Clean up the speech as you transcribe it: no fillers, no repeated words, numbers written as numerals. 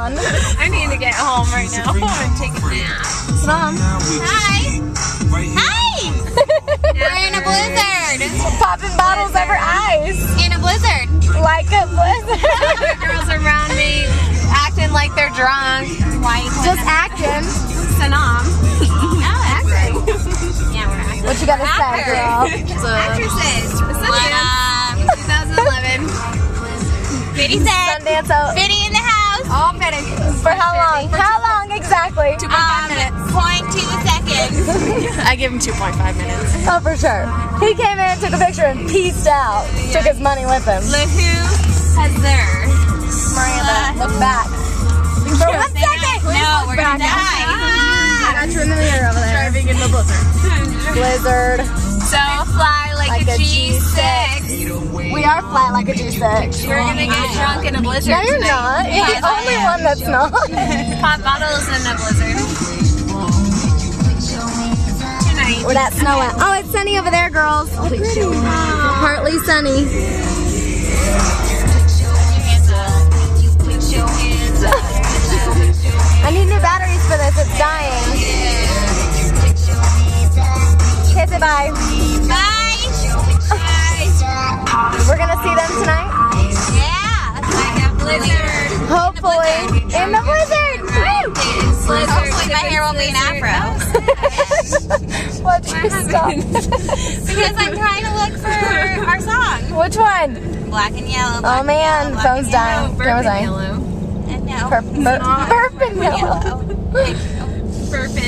on. I need to get home right now. I want to take a nap. Mom. Hi. Hi. We're in a blizzard. Popping bottles over ice. In a blizzard. Like a blizzard. The girls around me acting like they're drunk. White. Just acting. Sanam. Acting. Yeah, we're acting. What you gotta say, girl? Actresses. What up? 2011. Biddy said. Sundance out. Biddy in the house. All finished. For how long? How long exactly? 2.5 minutes. 0.2 seconds. I give him 2.5 minutes. Oh, for sure. He came in, took a picture, and peaced out. Took his money with him. Look who has there. Miranda, look back. For 1 second. No, we're gonna die. I got you in the mirror over there. Driving in the blizzard. Blizzard. So fly like a G6. We are flat like a G6. You're gonna get drunk in a blizzard. No, you're not. You're the only one that's not. Pop bottles in a blizzard. Tonight. Where that snow at? Oh, it's sunny over there, girls. Partly sunny. I need new batteries for this. It's dying. Okay, say bye. Bye. We're gonna see them tonight. Yeah. Like a blizzard. Hopefully, in the blizzard. Woo! Hopefully my hair won't be an afro. What'd you stop? Because I'm trying to look for our song. Which one? Black and yellow. Oh man, black phone's and dying. Camera's dying. Yellow. yellow. And no. Burping yellow. Yellow. Burpin.